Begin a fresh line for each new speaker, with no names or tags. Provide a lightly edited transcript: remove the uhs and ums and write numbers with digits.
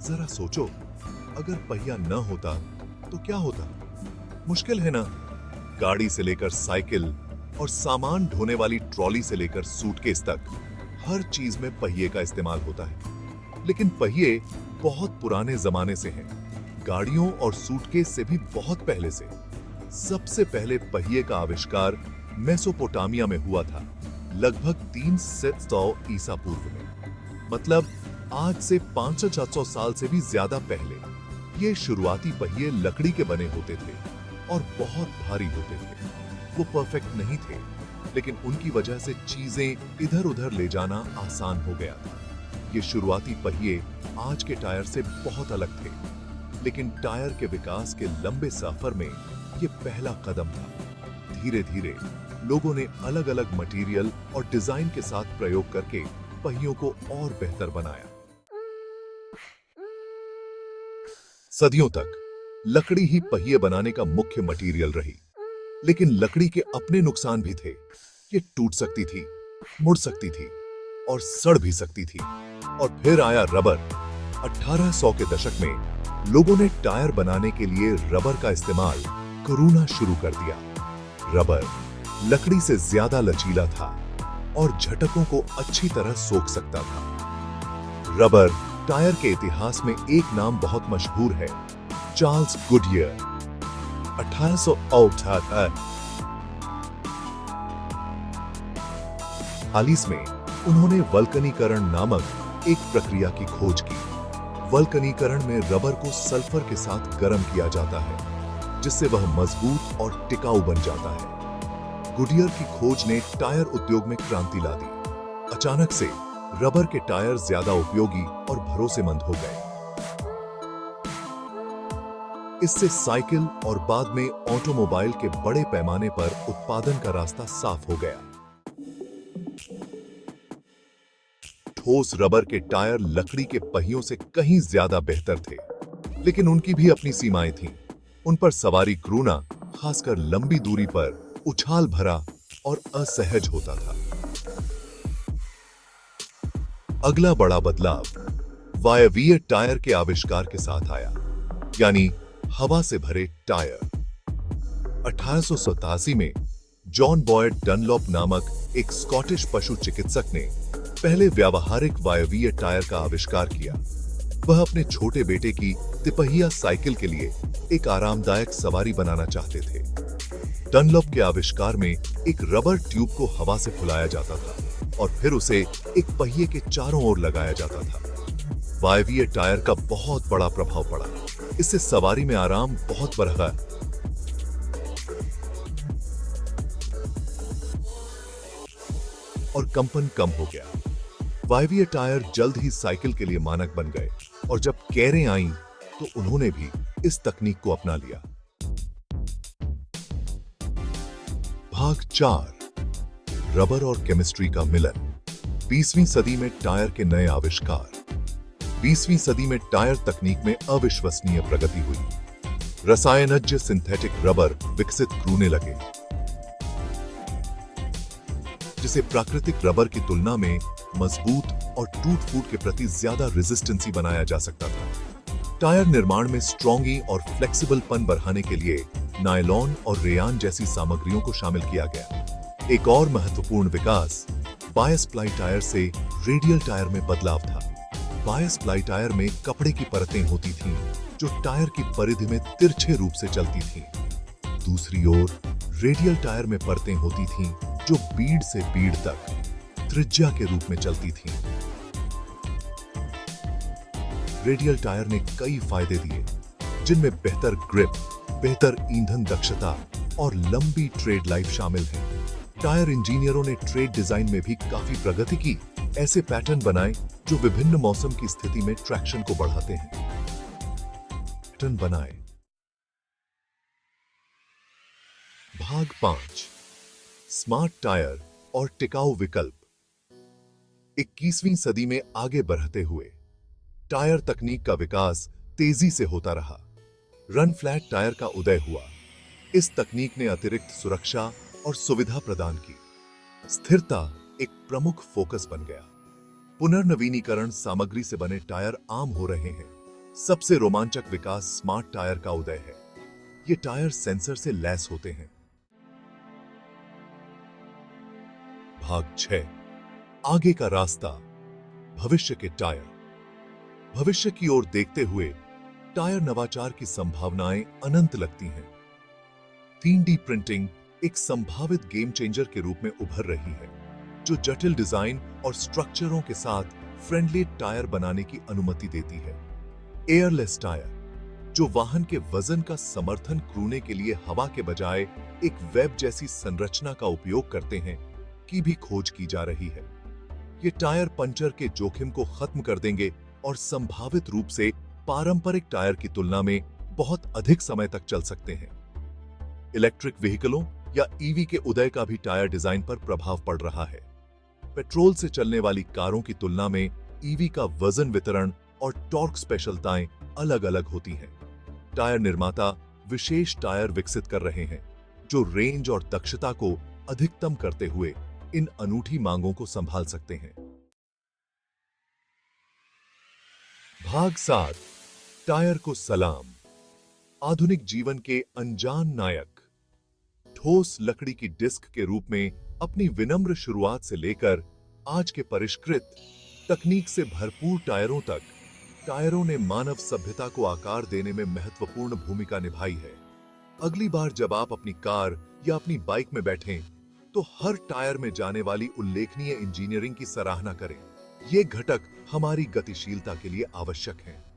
जरा सोचो, अगर पहिया न होता तो क्या होता? मुश्किल है ना। गाड़ी से लेकर साइकिल और सामान ढोने वाली ट्रॉली से लेकर सूटकेस तक हर चीज में पहिए का इस्तेमाल होता है। लेकिन पहिए बहुत पुराने जमाने से हैं, गाड़ियों और सूटकेस से भी बहुत पहले से। सबसे पहले पहिए का आविष्कार मेसोपोटामिया में हुआ था, लगभग 300 ईसा पूर्व में। मतलब आज से 500-400 साल से भी ज्यादा पहले। ये शुरुआती पहिए लकड़ी के बने होते थे और बहुत भारी होते थे। वो परफेक्ट नहीं थे, लेकिन उनकी वजह से चीजें इधर उधर ले जाना आसान हो गया था। ये शुरुआती पहिए आज के टायर से बहुत अलग थे, लेकिन टायर के विकास के लंबे सफर में ये पहला कदम था। धीरे धीरे लोगों ने अलग अलग मटेरियल और डिजाइन के साथ प्रयोग करके पहियों को और बेहतर बनाया। सदियों तक लकड़ी ही पहिए बनाने का मुख्य मटेरियल रही, लेकिन लकड़ी के अपने नुकसान भी थे। ये टूट सकती थी, मुड़ सकती थी और सड़ भी सकती थी। और फिर आया रबर। 1800 के दशक में लोगों ने टायर बनाने के लिए रबर का इस्तेमाल करना शुरू कर दिया। रबर लकड़ी से ज्यादा लचीला था और झटकों को अच्छी तरह सोख सकता था। रबर टायर के इतिहास में एक नाम बहुत मशहूर है, चार्ल्स गुडईयर। 1868 हालिस में उन्होंने वल्कनीकरण नामक एक प्रक्रिया की खोज की। वल्कनीकरण में रबर को सल्फर के साथ गर्म किया जाता है, जिससे वह मजबूत और टिकाऊ बन जाता है। गुडईयर की खोज ने टायर उद्योग में क्रांति ला दी। अचानक से रबर के टायर ज्यादा उपयोगी और भरोसेमंद हो गए। इससे साइकिल और बाद में ऑटोमोबाइल के बड़े पैमाने पर उत्पादन का रास्ता साफ हो गया। ठोस रबर के टायर लकड़ी के पहियों से कहीं ज्यादा बेहतर थे, लेकिन उनकी भी अपनी सीमाएं थीं। उन पर सवारी क्रूना, खासकर लंबी दूरी पर, उछाल भरा और असहज होता था। अगला बड़ा बदलाव वायवीय टायर के आविष्कार के साथ आया, यानी हवा से भरे टायर। 1887 में जॉन बॉयड डनलॉप नामक एक स्कॉटिश पशु चिकित्सक ने पहले व्यावहारिक वायवीय टायर का आविष्कार किया। वह अपने छोटे बेटे की तिपहिया साइकिल के लिए एक आरामदायक सवारी बनाना चाहते थे। डनलॉप के आविष्कार में एक रबर ट्यूब को हवा से फुलाया जाता था और फिर उसे एक पहिए के चारों ओर लगाया जाता था। वायवीय टायर का बहुत बड़ा प्रभाव पड़ा। इससे सवारी में आराम बहुत बढ़ गया और कंपन कम हो गया। वायवीय टायर जल्द ही साइकिल के लिए मानक बन गए और जब कैरें आईं, तो उन्होंने भी इस तकनीक को अपना लिया। भाग 4, रबर और केमिस्ट्री का मिलन। 20वीं सदी में टायर के नए आविष्कार। 20वीं सदी में टायर तकनीक में अविश्वसनीय प्रगति हुई। रसायनज्ञ सिंथेटिक रबर विकसित होने लगे, जिसे प्राकृतिक रबर की तुलना में मजबूत और टूट फूट के प्रति ज्यादा रेजिस्टेंसी बनाया जा सकता था। टायर निर्माण में स्ट्रॉन्गी और फ्लेक्सिबल पन बढ़ाने के लिए नायलॉन और रेयान जैसी सामग्रियों को शामिल किया गया। एक और महत्वपूर्ण विकास बायस प्लाई टायर से रेडियल टायर में बदलाव था। बायस प्लाई टायर में कपड़े की परतें होती थीं, जो टायर की परिधि में तिरछे रूप से चलती थीं। दूसरी ओर रेडियल टायर में परतें होती थीं, जो बीड से बीड तक त्रिज्या के रूप में चलती थीं। रेडियल टायर ने कई फायदे दिए, जिनमें बेहतर ग्रिप, बेहतर ईंधन दक्षता और लंबी ट्रेड लाइफ शामिल है। टायर इंजीनियरों ने ट्रेड डिजाइन में भी काफी प्रगति की। ऐसे पैटर्न बनाए जो विभिन्न मौसम की स्थिति में ट्रैक्शन को बढ़ाते हैं। पैटर्न बनाए। भाग 5, स्मार्ट टायर और टिकाऊ विकल्प। 21वीं सदी में आगे बढ़ते हुए टायर तकनीक का विकास तेजी से होता रहा। रन फ्लैट टायर का उदय हुआ। इस तकनीक ने अतिरिक्त सुरक्षा और सुविधा प्रदान की। स्थिरता एक प्रमुख फोकस बन गया। पुनर्नवीनीकरण सामग्री से बने टायर आम हो रहे हैं। सबसे रोमांचक विकास स्मार्ट टायर का उदय है। ये टायर सेंसर से लैस होते हैं। भाग 6, आगे का रास्ता, भविष्य के टायर। भविष्य की ओर देखते हुए टायर नवाचार की संभावनाएं अनंत लगती हैं। 3D प्रिंटिंग एक संभावित गेम चेंजर के रूप में उभर रही है, जो जटिल डिजाइन और स्ट्रक्चरों के साथ फ्रेंडली टायर बनाने की अनुमति देती है। एयरलेस टायर, जो वाहन के वजन का समर्थन क्रूने के लिए हवा के बजाय एक वेब जैसी संरचना का उपयोग करते हैं, की भी खोज की जा रही है। ये टायर पंचर के जोखिम को खत्म कर देंगे और संभावित रूप से पारंपरिक टायर की तुलना में बहुत अधिक समय तक चल सकते हैं। इलेक्ट्रिक व्हीकलों या ईवी के उदय का भी टायर डिजाइन पर प्रभाव पड़ रहा है। पेट्रोल से चलने वाली कारों की तुलना में ईवी का वजन वितरण और टॉर्क स्पेशलताएं अलग-अलग होती हैं। टायर निर्माता विशेष टायर विकसित कर रहे हैं, जो रेंज और दक्षता को अधिकतम करते हुए इन अनूठी मांगों को संभाल सकते हैं। भाग 7, टायर को सलाम। आधुनिक जीवन के अनजान नायक। ठोस लकड़ी की डिस्क के रूप में अपनी विनम्र शुरुआत से लेकर आज के परिष्कृत तकनीक से भरपूर टायरों तक, टायरों ने मानव सभ्यता को आकार देने में महत्वपूर्ण भूमिका निभाई है। अगली बार जब आप अपनी कार या अपनी बाइक में बैठें, तो हर टायर में जाने वाली उल्लेखनीय इंजीनियरिंग की सराहना करें। ये घटक हमारी गतिशीलता के लिए आवश्यक हैं।